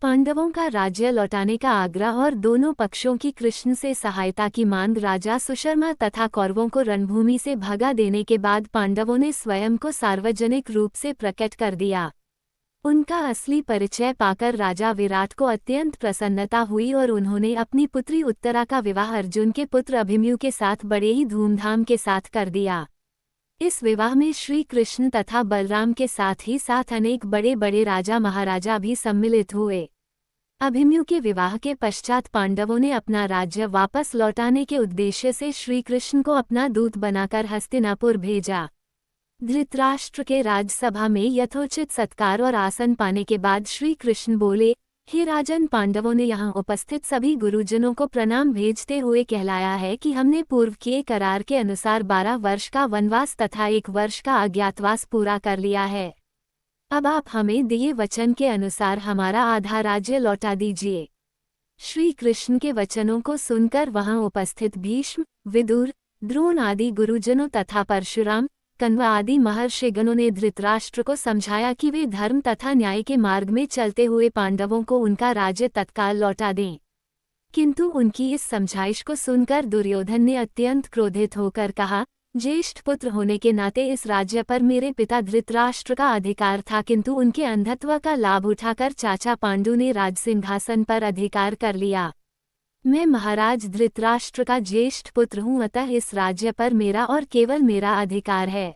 पांडवों का राज्य लौटाने का आग्रह और दोनों पक्षों की कृष्ण से सहायता की मांग। राजा सुशर्मा तथा कौरवों को रणभूमि से भगा देने के बाद पांडवों ने स्वयं को सार्वजनिक रूप से प्रकट कर दिया। उनका असली परिचय पाकर राजा विराट को अत्यंत प्रसन्नता हुई और उन्होंने अपनी पुत्री उत्तरा का विवाह अर्जुन के पुत्र अभिमन्यु के साथ बड़े ही धूमधाम के साथ कर दिया। इस विवाह में श्री कृष्ण तथा बलराम के साथ ही साथ अनेक बड़े बड़े राजा महाराजा भी सम्मिलित हुए। अभिमन्यु के विवाह के पश्चात पांडवों ने अपना राज्य वापस लौटाने के उद्देश्य से श्री कृष्ण को अपना दूत बनाकर हस्तिनापुर भेजा। धृतराष्ट्र के राजसभा में यथोचित सत्कार और आसन पाने के बाद श्री कृष्ण बोले, हे राजन, पांडवों ने यहाँ उपस्थित सभी गुरुजनों को प्रणाम भेजते हुए कहलाया है कि हमने पूर्व किए करार के अनुसार 12 वर्ष का वनवास तथा 1 वर्ष का अज्ञातवास पूरा कर लिया है। अब आप हमें दिए वचन के अनुसार हमारा आधा राज्य लौटा दीजिए। श्री कृष्ण के वचनों को सुनकर वहां उपस्थित भीष्म, विदुर, द्रोण आदि गुरुजनों तथा परशुराम, कण्व आदि महर्षिगणों ने धृतराष्ट्र को समझाया कि वे धर्म तथा न्याय के मार्ग में चलते हुए पांडवों को उनका राज्य तत्काल लौटा दें। किंतु उनकी इस समझाइश को सुनकर दुर्योधन ने अत्यंत क्रोधित होकर कहा, ज्येष्ठ पुत्र होने के नाते इस राज्य पर मेरे पिता धृतराष्ट्र का अधिकार था, किंतु उनके अंधत्व का लाभ उठाकर चाचा पांडु ने राजसिंहासन पर अधिकार कर लिया। मैं महाराज धृतराष्ट्र का ज्येष्ठ पुत्र हूँ, अतः इस राज्य पर मेरा और केवल मेरा अधिकार है।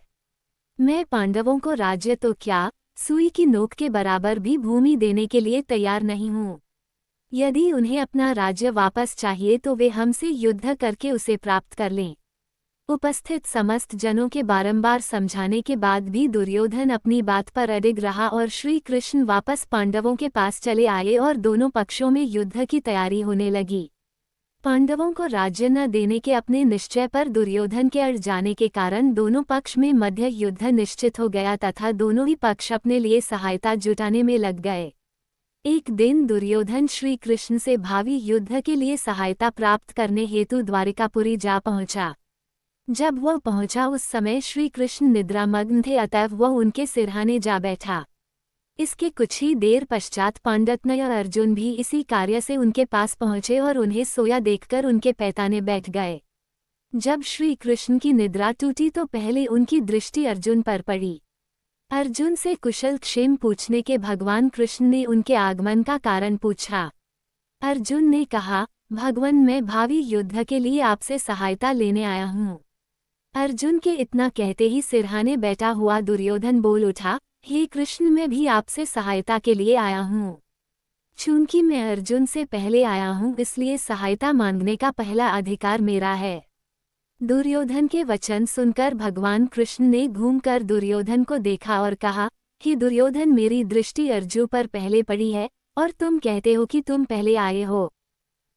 मैं पांडवों को राज्य तो क्या, सुई की नोक के बराबर भी भूमि देने के लिए तैयार नहीं हूँ। यदि उन्हें अपना राज्य वापस चाहिए तो वे हमसे युद्ध करके उसे प्राप्त कर लें। उपस्थित समस्त जनों के बारंबार समझाने के बाद भी दुर्योधन अपनी बात पर अडिग रहा और श्री कृष्ण वापस पांडवों के पास चले आए और दोनों पक्षों में युद्ध की तैयारी होने लगी। पांडवों को राज्य न देने के अपने निश्चय पर दुर्योधन के अड़ जाने के कारण दोनों पक्ष में मध्य युद्ध निश्चित हो गया तथा दोनों ही पक्ष अपने लिए सहायता जुटाने में लग गए। एक दिन दुर्योधन श्री कृष्ण से भावी युद्ध के लिए सहायता प्राप्त करने हेतु द्वारिकापुरी जा पहुंचा। जब वह पहुंचा उस समय श्री कृष्ण निद्रामग्न थे, अतएव वह उनके सिरहाने जा बैठा। इसके कुछ ही देर पश्चात पांडतनय अर्जुन भी इसी कार्य से उनके पास पहुंचे और उन्हें सोया देखकर उनके पैताने बैठ गए। जब श्री कृष्ण की निद्रा टूटी तो पहले उनकी दृष्टि अर्जुन पर पड़ी। अर्जुन से कुशल क्षेम पूछने के भगवान कृष्ण ने उनके आगमन का कारण पूछा। अर्जुन ने कहा, भगवान, मैं भावी युद्ध के लिए आपसे सहायता लेने आया हूँ। अर्जुन के इतना कहते ही सिरहाने बैठा हुआ दुर्योधन बोल उठा, हे कृष्ण, मैं भी आपसे सहायता के लिए आया हूँ। चूंकि मैं अर्जुन से पहले आया हूँ इसलिए सहायता मांगने का पहला अधिकार मेरा है। दुर्योधन के वचन सुनकर भगवान कृष्ण ने घूमकर दुर्योधन को देखा और कहा, हे दुर्योधन, मेरी दृष्टि अर्जुन पर पहले पड़ी है और तुम कहते हो कि तुम पहले आए हो,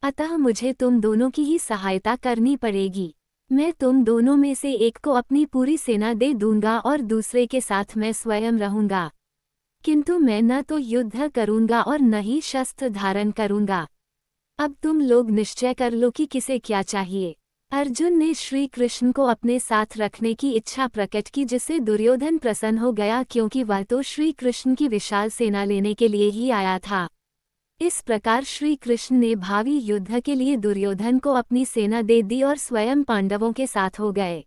अतः मुझे तुम दोनों की ही सहायता करनी पड़ेगी। मैं तुम दोनों में से एक को अपनी पूरी सेना दे दूंगा और दूसरे के साथ मैं स्वयं रहूंगा, किंतु मैं न तो युद्ध करूंगा और न ही शस्त्र धारण करूंगा। अब तुम लोग निश्चय कर लो कि किसे क्या चाहिए। अर्जुन ने श्री कृष्ण को अपने साथ रखने की इच्छा प्रकट की, जिससे दुर्योधन प्रसन्न हो गया, क्योंकि वह तो श्री कृष्ण की विशाल सेना लेने के लिए ही आया था। इस प्रकार श्री कृष्ण ने भावी युद्ध के लिए दुर्योधन को अपनी सेना दे दी और स्वयं पांडवों के साथ हो गए।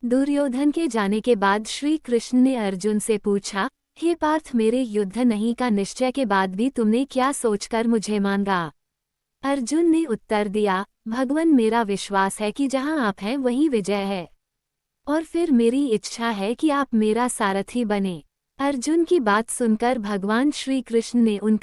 दुर्योधन के जाने के बाद श्री कृष्ण ने अर्जुन से पूछा, हे पार्थ, मेरे युद्ध नहीं का निश्चय के बाद भी तुमने क्या सोचकर मुझे मांगा? अर्जुन ने उत्तर दिया, भगवान, मेरा विश्वास है कि जहां आप हैं वहीं विजय है, और फिर मेरी इच्छा है कि आप मेरा सारथी बने। अर्जुन की बात सुनकर भगवान श्री कृष्ण ने उनका